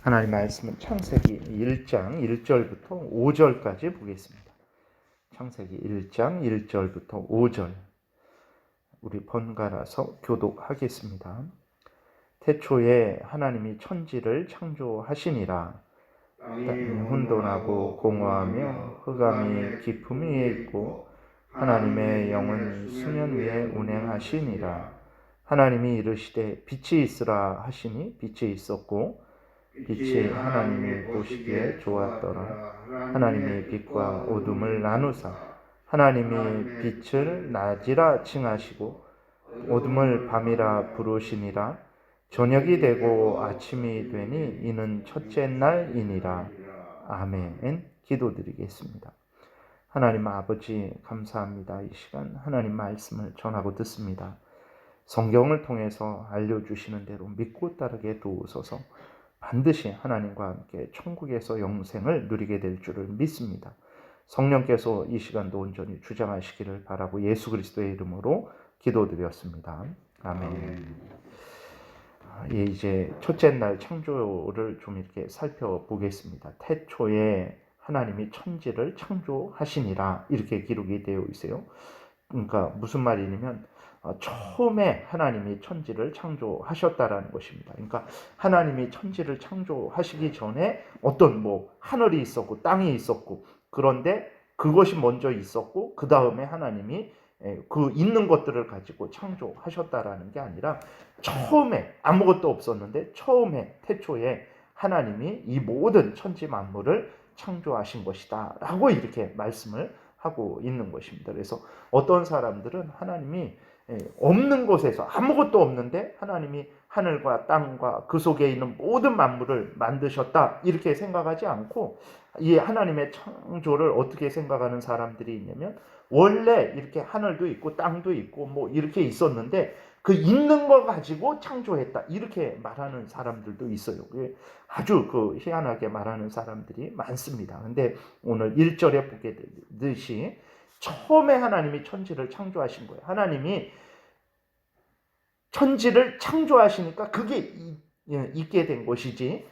하나님 말씀은 창세기 1장 1절부터 5절까지 보겠습니다. 창세기 1장 1절부터 5절 우리 번갈아서 교독하겠습니다. 태초에 하나님이 천지를 창조하시니라. 땅이 혼돈하고 공허하며 흑암이 깊음 위에 있고 하나님의 영은 수면 위에 운행하시니라. 하나님이 이르시되 빛이 있으라 하시니 빛이 있었고 빛이 하나님이 보시기에 좋았더라. 하나님이 빛과 어둠을 나누사 하나님이 빛을 낮이라 칭하시고 어둠을 밤이라 부르시니라. 저녁이 되고 아침이 되니 이는 첫째 날이니라. 아멘. 기도드리겠습니다. 하나님 아버지 감사합니다. 이 시간 하나님 말씀을 전하고 듣습니다. 성경을 통해서 알려주시는 대로 믿고 따르게 도우소서. 반드시 하나님과 함께 천국에서 영생을 누리게 될 줄을 믿습니다. 성령께서 이 시간도 온전히 주장하시기를 바라고 예수 그리스도의 이름으로 기도드렸습니다. 아멘. 이제 첫째 날 창조를 좀 이렇게 살펴보겠습니다. 태초에 하나님이 천지를 창조하시니라 이렇게 기록이 되어 있어요. 그러니까 무슨 말이냐면 처음에 하나님이 천지를 창조하셨다라는 것입니다. 그러니까 하나님이 천지를 창조하시기 전에 어떤 하늘이 있었고 땅이 있었고 그런데 그것이 먼저 있었고 그 다음에 하나님이 그 있는 것들을 가지고 창조하셨다라는 게 아니라 처음에 아무것도 없었는데 처음에 태초에 하나님이 이 모든 천지 만물을 창조하신 것이다 라고 이렇게 말씀을 하고 있는 것입니다. 그래서 어떤 사람들은 하나님이 없는 곳에서 아무것도 없는데 하나님이 하늘과 땅과 그 속에 있는 모든 만물을 만드셨다 이렇게 생각하지 않고 이 하나님의 창조를 어떻게 생각하는 사람들이 있냐면 원래 이렇게 하늘도 있고 땅도 있고 이렇게 있었는데 그 있는 거 가지고 창조했다 이렇게 말하는 사람들도 있어요. 아주 희한하게 말하는 사람들이 많습니다. 근데 오늘 1절에 보게 되듯이 처음에 하나님이 천지를 창조하신 거예요. 하나님이 천지를 창조하시니까 그게 있게 된 것이지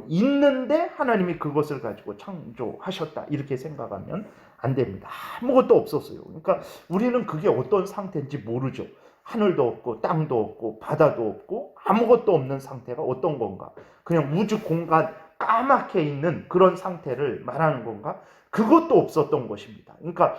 있는데 하나님이 그것을 가지고 창조하셨다 이렇게 생각하면 안 됩니다. 아무것도 없었어요. 그러니까 우리는 그게 어떤 상태인지 모르죠. 하늘도 없고 땅도 없고 바다도 없고 아무것도 없는 상태가 어떤 건가? 그냥 우주 공간 까맣게 있는 그런 상태를 말하는 건가? 그것도 없었던 것입니다. 그러니까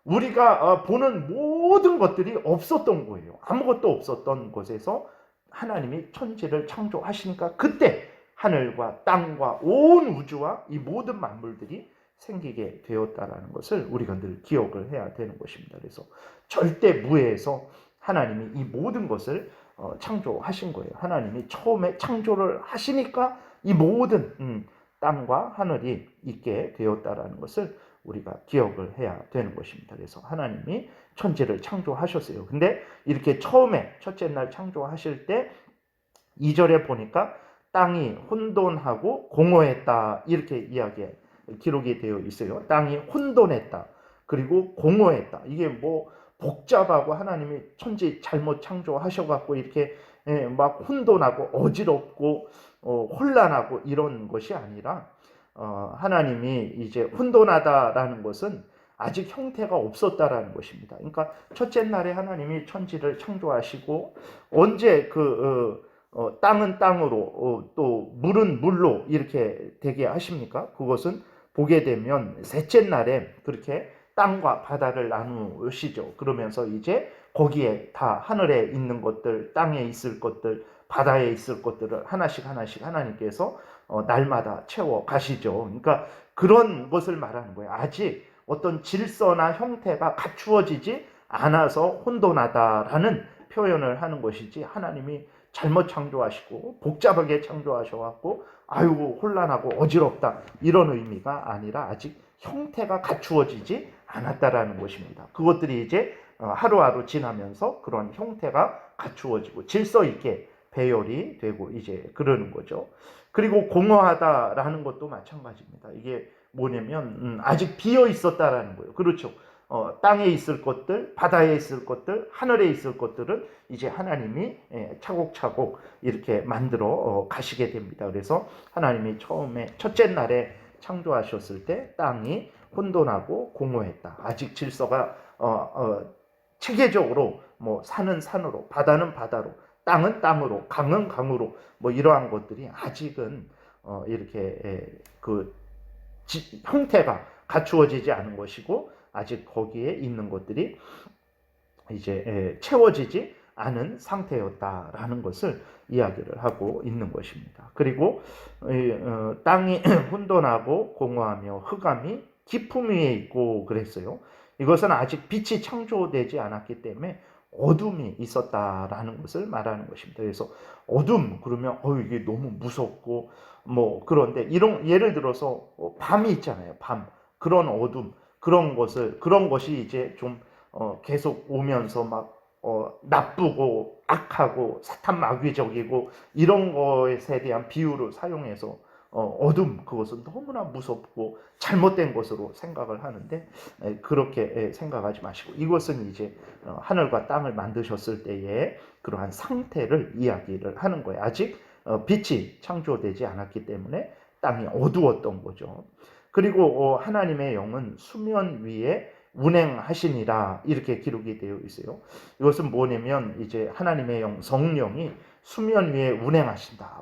우리가 보는 모든 것들이 없었던 거예요. 아무것도 없었던 곳에서 하나님이 천지를 창조하시니까 그때 하늘과 땅과 온 우주와 이 모든 만물들이 생기게 되었다라는 것을 우리가 늘 기억을 해야 되는 것입니다. 그래서 절대 무에서 하나님이 이 모든 것을 창조하신 거예요. 하나님이 처음에 창조를 하시니까 이 모든 땅과 하늘이 있게 되었다라는 것을 우리가 기억을 해야 되는 것입니다. 그래서 하나님이 천지를 창조하셨어요. 근데 이렇게 처음에 첫째 날 창조하실 때 2절에 보니까 땅이 혼돈하고 공허했다 이렇게 기록이 되어 있어요. 땅이 혼돈했다. 그리고 공허했다. 이게 복잡하고 하나님이 천지 잘못 창조하셔갖고 이렇게 막 혼돈하고 어지럽고 혼란하고 이런 것이 아니라 하나님이 이제 혼돈하다라는 것은 아직 형태가 없었다라는 것입니다. 그러니까 첫째 날에 하나님이 천지를 창조하시고 언제 땅은 땅으로 또 물은 물로 이렇게 되게 하십니까? 그것은 보게 되면 셋째 날에 그렇게 땅과 바다를 나누시죠. 그러면서 이제 거기에 다 하늘에 있는 것들, 땅에 있을 것들, 바다에 있을 것들을 하나씩 하나님께서 날마다 채워 가시죠. 그러니까 그런 것을 말하는 거예요. 아직 어떤 질서나 형태가 갖추어지지 않아서 혼돈하다라는 표현을 하는 것이지 하나님이 잘못 창조하시고 복잡하게 창조하셔갖고 아이고 혼란하고 어지럽다 이런 의미가 아니라 아직 형태가 갖추어지지 않았다라는 것입니다. 그것들이 이제 하루하루 지나면서 그런 형태가 갖추어지고 질서 있게 배열이 되고 이제 그러는 거죠. 그리고 공허하다라는 것도 마찬가지입니다. 이게 뭐냐면 아직 비어 있었다라는 거예요. 그렇죠. 땅에 있을 것들, 바다에 있을 것들, 하늘에 있을 것들은 이제 하나님이 차곡차곡 이렇게 만들어 가시게 됩니다. 그래서 하나님이 처음에 첫째 날에 창조하셨을 때 땅이 혼돈하고 공허했다. 아직 질서가 체계적으로 뭐 산은 산으로, 바다는 바다로, 땅은 땅으로, 강은 강으로 뭐 이러한 것들이 아직은 이렇게 그 형태가 갖추어지지 않은 것이고 아직 거기에 있는 것들이 이제 채워지지 않은 상태였다라는 것을 이야기를 하고 있는 것입니다. 그리고 땅이 혼돈하고 공허하며 흑암이 깊음 위에 있고 그랬어요. 이것은 아직 빛이 창조되지 않았기 때문에 어둠이 있었다라는 것을 말하는 것입니다. 그래서 어둠 그러면 이게 너무 무섭고 뭐 그런데 이런 예를 들어서 밤이 있잖아요. 밤 그런 어둠 그런 것이 이제 좀 계속 오면서 막 나쁘고 악하고 사탄 마귀적이고 이런 것에 대한 비유를 사용해서 어둠 그것은 너무나 무섭고 잘못된 것으로 생각을 하는데 그렇게 생각하지 마시고 이것은 이제 하늘과 땅을 만드셨을 때의 그러한 상태를 이야기를 하는 거예요. 아직 빛이 창조되지 않았기 때문에 땅이 어두웠던 거죠. 그리고 하나님의 영은 수면 위에 운행하시니라 이렇게 기록이 되어 있어요. 이것은 뭐냐면 이제 하나님의 영 성령이 수면 위에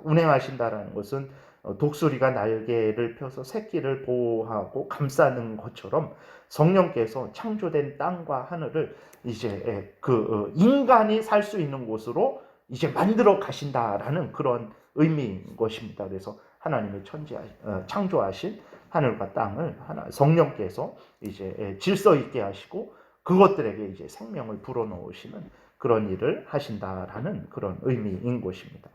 운행하신다라는 것은 독수리가 날개를 펴서 새끼를 보호하고 감싸는 것처럼 성령께서 창조된 땅과 하늘을 이제 그 인간이 살 수 있는 곳으로 이제 만들어 가신다라는 그런 의미인 것입니다. 그래서 하나님의 창조하신 하늘과 땅을 성령께서 이제 질서 있게 하시고 그것들에게 이제 생명을 불어넣으시는 그런 일을 하신다라는 그런 의미인 것입니다.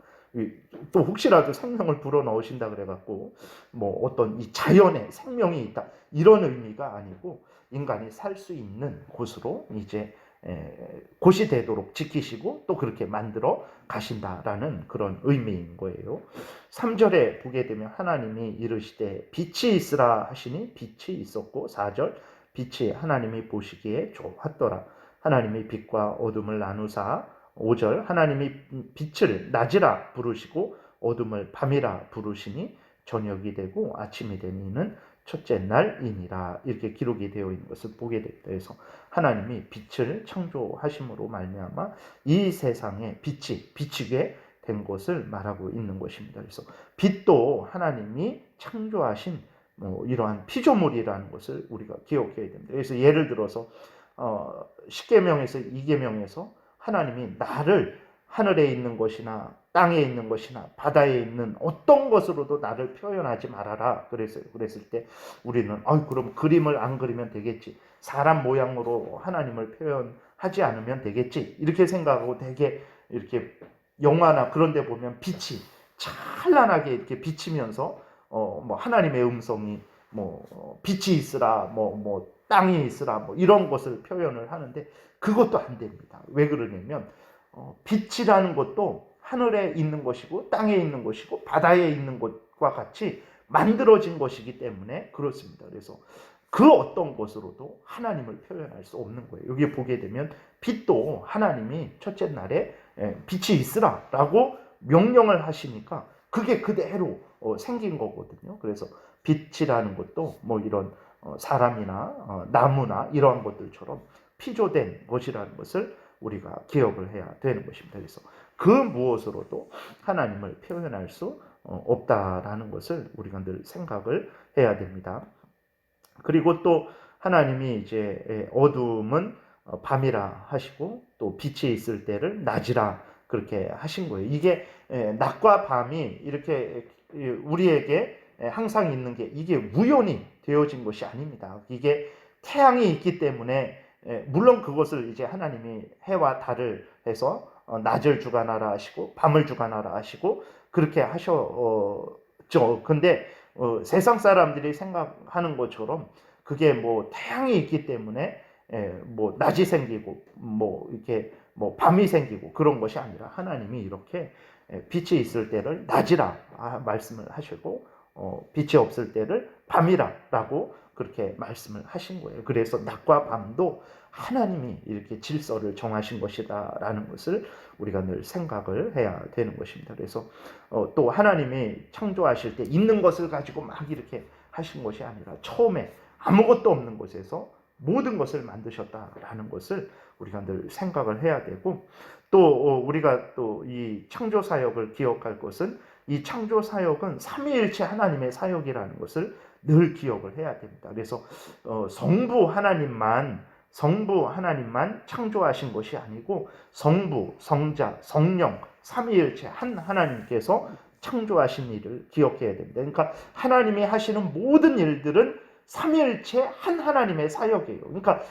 또 혹시라도 생명을 불어넣으신다 그래갖고 뭐 어떤 이 자연에 생명이 있다 이런 의미가 아니고 인간이 살 수 있는 곳으로 이제 곳이 되도록 지키시고 또 그렇게 만들어 가신다라는 그런 의미인 거예요. 3절에 보게 되면 하나님이 이르시되 빛이 있으라 하시니 빛이 있었고 4절 빛이 하나님이 보시기에 좋았더라. 하나님이 빛과 어둠을 나누사 5절 하나님이 빛을 낮이라 부르시고 어둠을 밤이라 부르시니 저녁이 되고 아침이 되니는 첫째 날이니라 이렇게 기록이 되어 있는 것을 보게 됩니다. 그래서 하나님이 빛을 창조하심으로 말미암아 이 세상에 빛이 비치게 된 것을 말하고 있는 것입니다. 그래서 빛도 하나님이 창조하신 이러한 피조물이라는 것을 우리가 기억해야 됩니다. 그래서 예를 들어서 10계명에서 2계명에서 하나님이 나를 하늘에 있는 것이나 땅에 있는 것이나 바다에 있는 어떤 것으로도 나를 표현하지 말아라 그랬을 때 우리는 그럼 그림을 안 그리면 되겠지, 사람 모양으로 하나님을 표현하지 않으면 되겠지 이렇게 생각하고 되게 이렇게 영화나 그런 데 보면 빛이 찬란하게 이렇게 비치면서 뭐 하나님의 음성이 빛이 있으라 뭐 땅이 있으라 뭐 이런 것을 표현을 하는데 그것도 안 됩니다. 왜 그러냐면 빛이라는 것도 하늘에 있는 것이고 땅에 있는 것이고 바다에 있는 것과 같이 만들어진 것이기 때문에 그렇습니다. 그래서 그 어떤 것으로도 하나님을 표현할 수 없는 거예요. 여기 보게 되면 빛도 하나님이 첫째 날에 빛이 있으라 라고 명령을 하시니까 그게 그대로 생긴 거거든요. 그래서 빛이라는 것도 뭐 이런 사람이나 나무나 이러한 것들처럼 피조된 것이라는 것을 우리가 기억을 해야 되는 것입니다. 그래서 그 무엇으로도 하나님을 표현할 수 없다라는 것을 우리가 늘 생각을 해야 됩니다. 그리고 또 하나님이 이제 어둠은 밤이라 하시고 또 빛이 있을 때를 낮이라 그렇게 하신 거예요. 이게 낮과 밤이 이렇게 우리에게 항상 있는 게 이게 우연히 되어진 것이 아닙니다. 이게 태양이 있기 때문에 물론 그것을 이제 하나님이 해와 달을 해서 낮을 주관하라 하시고 밤을 주관하라 하시고 그렇게 하셨죠. 근데 세상 사람들이 생각하는 것처럼 그게 뭐 태양이 있기 때문에 뭐 낮이 생기고 뭐 이렇게 뭐 밤이 생기고 그런 것이 아니라 하나님이 이렇게 빛이 있을 때를 낮이라 말씀을 하시고 빛이 없을 때를 밤이라라고 그렇게 말씀을 하신 거예요. 그래서 낮과 밤도 하나님이 이렇게 질서를 정하신 것이다라는 것을 우리가 늘 생각을 해야 되는 것입니다. 그래서 또 하나님이 창조하실 때 있는 것을 가지고 막 이렇게 하신 것이 아니라 처음에 아무것도 없는 곳에서 모든 것을 만드셨다라는 것을 우리가 늘 생각을 해야 되고, 또 우리가 또 이 창조 사역을 기억할 것은 이 창조 사역은 삼위일체 하나님의 사역이라는 것을 늘 기억을 해야 됩니다. 그래서 성부 하나님만 창조하신 것이 아니고 성부, 성자, 성령 삼위일체 한 하나님께서 창조하신 일을 기억해야 됩니다. 그러니까 하나님이 하시는 모든 일들은 삼위일체 한 하나님의 사역이에요. 그러니까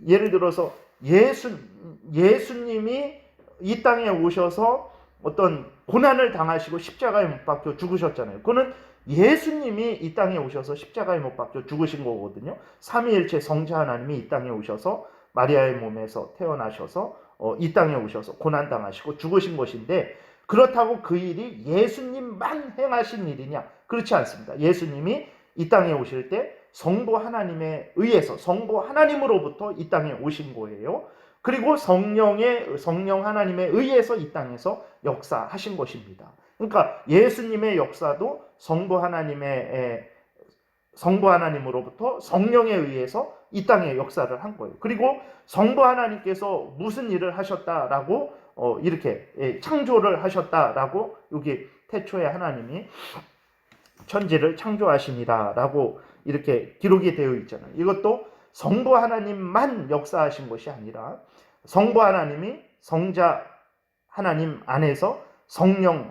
예를 들어서 예수님이 이 땅에 오셔서 어떤 고난을 당하시고 십자가에 못 박혀 죽으셨잖아요. 그거는 예수님이 이 땅에 오셔서 십자가에 못 박혀 죽으신 거거든요. 삼위일체 성자 하나님이 이 땅에 오셔서 마리아의 몸에서 태어나셔서 이 땅에 오셔서 고난 당하시고 죽으신 것인데, 그렇다고 그 일이 예수님만 행하신 일이냐? 그렇지 않습니다. 예수님이 이 땅에 오실 때 성부 하나님에 의해서, 성부 하나님으로부터 이 땅에 오신 거예요. 그리고 성령 하나님에 의해서 이 땅에서 역사하신 것입니다. 그러니까 예수님의 역사도 성부 하나님으로부터 성령에 의해서 이 땅에 역사를 한 거예요. 그리고 성부 하나님께서 무슨 일을 하셨다라고 이렇게 창조를 하셨다라고 여기 태초에 하나님이 천지를 창조하시니라라고 이렇게 기록이 되어 있잖아요. 이것도 성부 하나님만 역사하신 것이 아니라 성부 하나님이 성자 하나님 안에서 성령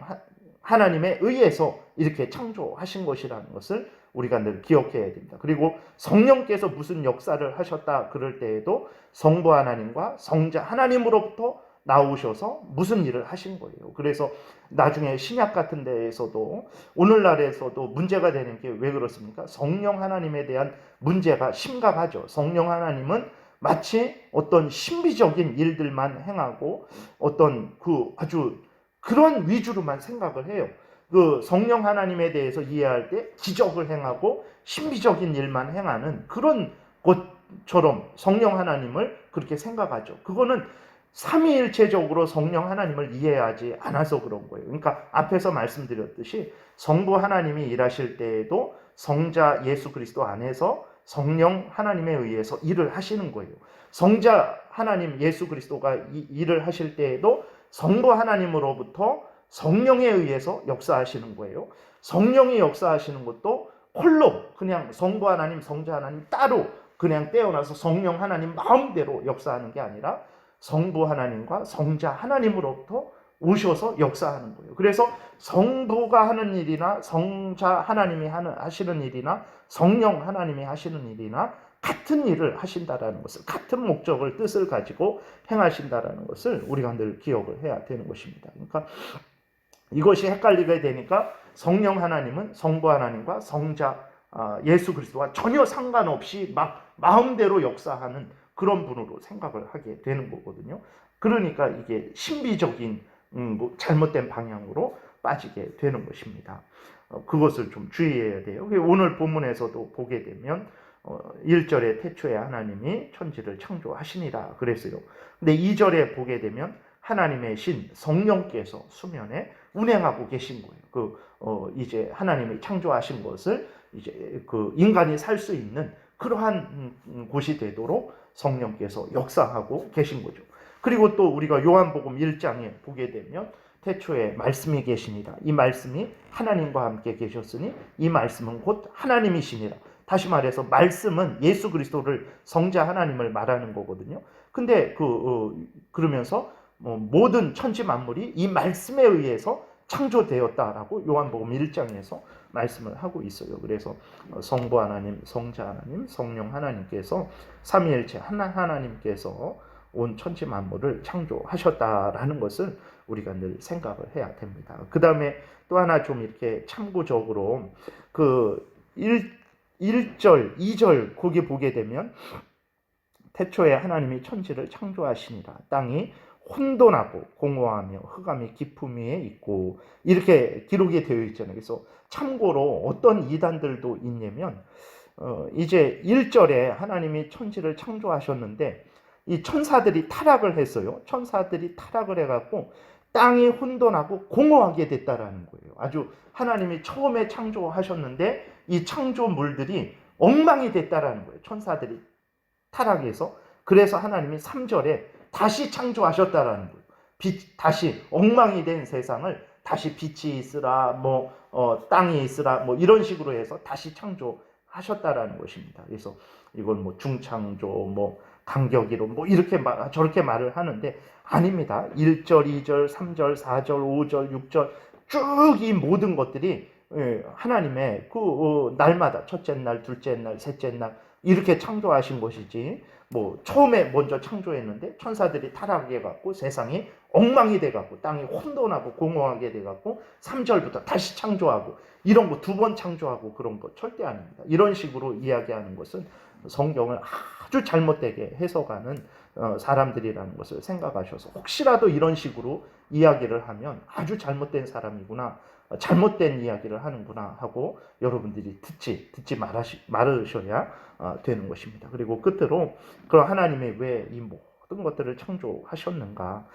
하나님에 의해서 이렇게 창조하신 것이라는 것을 우리가 늘 기억해야 됩니다. 그리고 성령께서 무슨 역사를 하셨다 그럴 때에도 성부 하나님과 성자 하나님으로부터 나오셔서 무슨 일을 하신 거예요. 그래서 나중에 신약 같은 데에서도 오늘날에서도 문제가 되는 게 왜 그렇습니까? 성령 하나님에 대한 문제가 심각하죠. 성령 하나님은 마치 어떤 신비적인 일들만 행하고 어떤 그 아주 그런 위주로만 생각을 해요. 그 성령 하나님에 대해서 이해할 때 기적을 행하고 신비적인 일만 행하는 그런 것처럼 성령 하나님을 그렇게 생각하죠. 그거는 삼위일체적으로 성령 하나님을 이해하지 않아서 그런 거예요. 그러니까 앞에서 말씀드렸듯이 성부 하나님이 일하실 때에도 성자 예수 그리스도 안에서 성령 하나님에 의해서 일을 하시는 거예요. 성자 하나님 예수 그리스도가 일을 하실 때에도 성부 하나님으로부터 성령에 의해서 역사하시는 거예요. 성령이 역사하시는 것도 홀로 그냥 성부 하나님, 성자 하나님 따로 그냥 떼어놔서 성령 하나님 마음대로 역사하는 게 아니라 성부 하나님과 성자 하나님으로부터 오셔서 역사하는 거예요. 그래서 성부가 하는 일이나 성자 하나님이 하시는 일이나 성령 하나님이 하시는 일이나 같은 일을 하신다라는 것을, 같은 목적을 뜻을 가지고 행하신다라는 것을 우리가 늘 기억을 해야 되는 것입니다. 그러니까 이것이 헷갈리게 되니까 성령 하나님은 성부 하나님과 성자 예수 그리스도와 전혀 상관없이 막 마음대로 역사하는 그런 분으로 생각을 하게 되는 거거든요. 그러니까 이게 신비적인 잘못된 방향으로 빠지게 되는 것입니다. 그것을 좀 주의해야 돼요. 오늘 본문에서도 보게 되면 1절에 태초에 하나님이 천지를 창조하시니라 그랬어요. 근데 2절에 보게 되면 하나님의 신 성령께서 수면에 운행하고 계신 거예요. 이제 하나님이 창조하신 것을 이제 그 인간이 살 수 있는 그러한 곳이 되도록 성령께서 역사하고 계신 거죠. 그리고 또 우리가 요한복음 1장에 보게 되면 태초에 말씀이 계시니라. 이 말씀이 하나님과 함께 계셨으니 이 말씀은 곧 하나님이시니라. 다시 말해서 말씀은 예수 그리스도를 성자 하나님을 말하는 거거든요. 근데 그러면서 모든 천지 만물이 이 말씀에 의해서 창조되었다라고 요한복음 1장에서 말씀을 하고 있어요. 그래서 성부 하나님, 성자 하나님, 성령 하나님께서 삼위일체 하나님께서 온 천지 만물을 창조하셨다라는 것을 우리가 늘 생각을 해야 됩니다. 그 다음에 또 하나 좀 이렇게 참고적으로 그 1절, 2절 거기 보게 되면 태초에 하나님이 천지를 창조하시니라. 땅이 혼돈하고 공허하며 흑암이 깊음 위에 있고 이렇게 기록이 되어 있잖아요. 그래서 참고로 어떤 이단들도 있냐면 이제 1절에 하나님이 천지를 창조하셨는데 이 천사들이 타락을 했어요. 천사들이 타락을 해갖고 땅이 혼돈하고 공허하게 됐다라는 거예요. 아주 하나님이 처음에 창조하셨는데 이 창조물들이 엉망이 됐다라는 거예요. 천사들이 타락해서. 그래서 하나님이 3절에 다시 창조하셨다라는 거예요. 다시 엉망이 된 세상을 다시 빛이 있으라, 땅이 있으라, 이런 식으로 해서 다시 창조하셨다라는 것입니다. 그래서 이걸 중창조, 간격이론 이렇게 저렇게 말을 하는데 아닙니다. 1절, 2절, 3절, 4절, 5절, 6절 쭉 이 모든 것들이 하나님의 날마다 첫째 날, 둘째 날, 셋째 날 이렇게 창조하신 것이지 처음에 먼저 창조했는데 천사들이 타락해갖고 세상이 엉망이 돼갖고 땅이 혼돈하고 공허하게 돼갖고 3절부터 다시 창조하고 이런 거 2번 창조하고 그런 거 절대 아닙니다. 이런 식으로 이야기하는 것은 성경을 아주 잘못되게 해석하는 사람들이라는 것을 생각하셔서 혹시라도 이런 식으로 이야기를 하면 아주 잘못된 사람이구나, 잘못된 이야기를 하는구나 하고 여러분들이 듣지 말으셔야 되는 것입니다. 그리고 끝으로 그럼 하나님이 왜 이 모든 것들을 창조하셨는가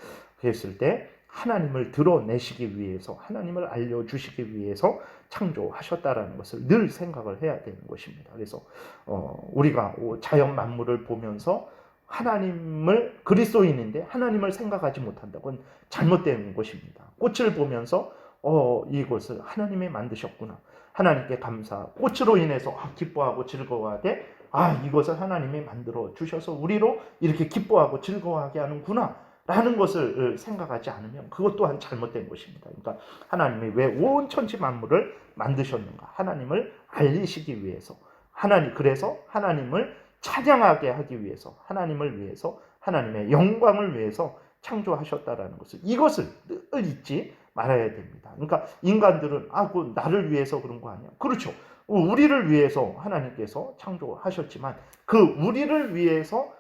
했을 때 하나님을 드러내시기 위해서, 하나님을 알려주시기 위해서 창조하셨다라는 것을 늘 생각을 해야 되는 것입니다. 그래서 우리가 자연 만물을 보면서 하나님을, 그리스도인인데 하나님을 생각하지 못한다. 그건 잘못된 것입니다. 꽃을 보면서 이것을 하나님이 만드셨구나, 하나님께 감사, 꽃으로 인해서 기뻐하고 즐거워하되 이것을 하나님이 만들어 주셔서 우리로 이렇게 기뻐하고 즐거워하게 하는구나 라는 것을 생각하지 않으면 그것 또한 잘못된 것입니다. 그러니까 하나님이 왜 온 천지 만물을 만드셨는가? 하나님을 알리시기 위해서, 그래서 하나님을 찬양하게 하기 위해서, 하나님을 위해서, 하나님의 영광을 위해서 창조하셨다라는 것을, 이것을 늘 잊지 말아야 됩니다. 그러니까 인간들은 그 나를 위해서 그런 거 아니야. 그렇죠. 우리를 위해서 하나님께서 창조하셨지만 그 우리를 위해서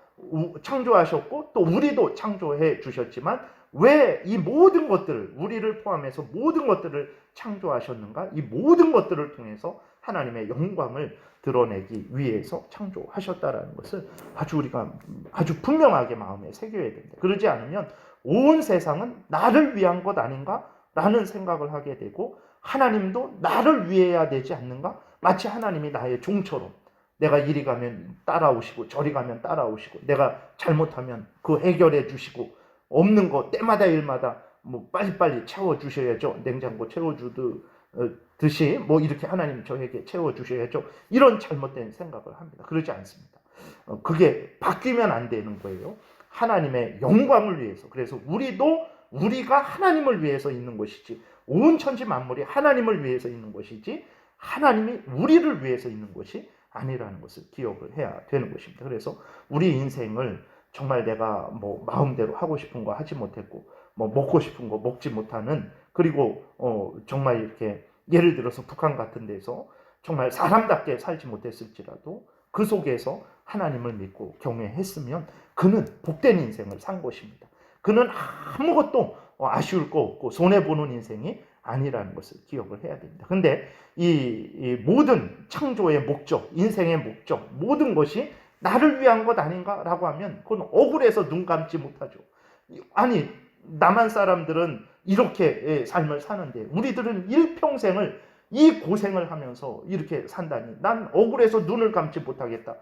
창조하셨고 또 우리도 창조해 주셨지만 왜 이 모든 것들을, 우리를 포함해서 모든 것들을 창조하셨는가? 이 모든 것들을 통해서 하나님의 영광을 드러내기 위해서 창조하셨다라는 것을 우리가 아주 분명하게 마음에 새겨야 됩니다. 그러지 않으면 온 세상은 나를 위한 것 아닌가? 라는 생각을 하게 되고 하나님도 나를 위해야 되지 않는가? 마치 하나님이 나의 종처럼 내가 이리 가면 따라오시고 저리 가면 따라오시고 내가 잘못하면 그 해결해 주시고 없는 거 때마다 일마다 빨리빨리 채워주셔야죠. 냉장고 채워주듯이 이렇게 하나님 저에게 채워주셔야죠. 이런 잘못된 생각을 합니다. 그러지 않습니다. 그게 바뀌면 안 되는 거예요. 하나님의 영광을 위해서. 그래서 우리가 하나님을 위해서 있는 것이지, 온 천지 만물이 하나님을 위해서 있는 것이지 하나님이 우리를 위해서 있는 것이 아니라는 것을 기억을 해야 되는 것입니다. 그래서 우리 인생을 정말 내가 마음대로 하고 싶은 거 하지 못했고 먹고 싶은 거 먹지 못하는, 그리고 정말 이렇게 예를 들어서 북한 같은 데서 정말 사람답게 살지 못했을지라도 그 속에서 하나님을 믿고 경외했으면 그는 복된 인생을 산 것입니다. 그는 아무것도 아쉬울 거 없고 손해보는 인생이 아니라는 것을 기억을 해야 됩니다. 근데 이 모든 창조의 목적, 인생의 목적, 모든 것이 나를 위한 것 아닌가라고 하면 그건 억울해서 눈 감지 못하죠. 아니, 남한 사람들은 이렇게 삶을 사는데 우리들은 일평생을 이 고생을 하면서 이렇게 산다니 난 억울해서 눈을 감지 못하겠다.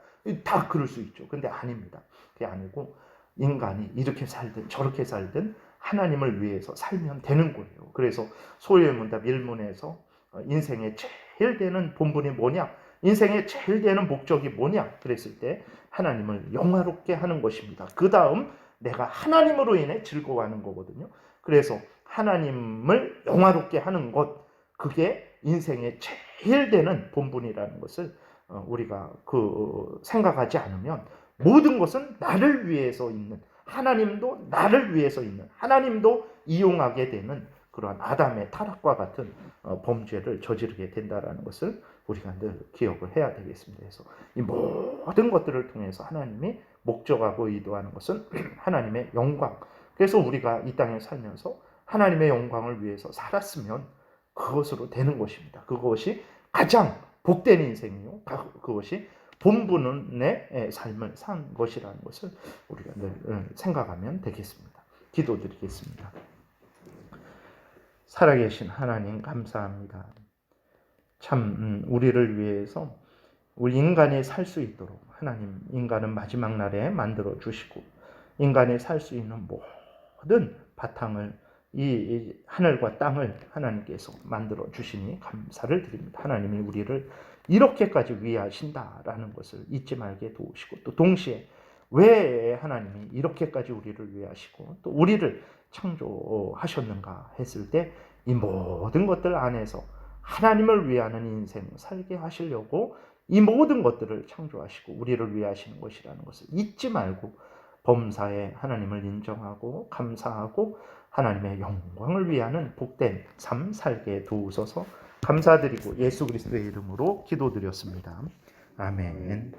다 그럴 수 있죠. 근데 아닙니다. 그게 아니고 인간이 이렇게 살든 저렇게 살든 하나님을 위해서 살면 되는 거예요. 그래서 소요문답 1문에서 인생의 제일 되는 본분이 뭐냐? 인생의 제일 되는 목적이 뭐냐? 그랬을 때 하나님을 영화롭게 하는 것입니다. 그 다음 내가 하나님으로 인해 즐거워하는 거거든요. 그래서 하나님을 영화롭게 하는 것, 그게 인생의 제일 되는 본분이라는 것을 우리가 생각하지 않으면 모든 것은 나를 위해서 있는, 하나님도 나를 위해서 있는, 하나님도 이용하게 되는 그러한 아담의 타락과 같은 범죄를 저지르게 된다는 것을 우리가 늘 기억을 해야 되겠습니다. 그래서 이 모든 것들을 통해서 하나님이 목적하고 의도하는 것은 하나님의 영광. 그래서 우리가 이 땅에 살면서 하나님의 영광을 위해서 살았으면 그것으로 되는 것입니다. 그것이 가장 복된 인생이요. 그것이 본분은 내 삶을 산 것이라는 것을 우리가 늘 생각하면 되겠습니다. 기도드리겠습니다. 살아계신 하나님 감사합니다. 참 우리를 위해서 우리 인간이 살 수 있도록 하나님 인간은 마지막 날에 만들어 주시고 인간이 살 수 있는 모든 바탕을 이 하늘과 땅을 하나님께서 만들어 주시니 감사를 드립니다. 하나님이 우리를 이렇게까지 위하신다라는 것을 잊지 말게 도우시고 또 동시에 왜 하나님이 이렇게까지 우리를 위하시고 또 우리를 창조하셨는가 했을 때 이 모든 것들 안에서 하나님을 위하는 인생 살게 하시려고 이 모든 것들을 창조하시고 우리를 위하시는 것이라는 것을 잊지 말고 범사에 하나님을 인정하고 감사하고 하나님의 영광을 위하는 복된 삶 살게 도우소서. 감사드리고 예수 그리스도의 이름으로 기도드렸습니다. 아멘.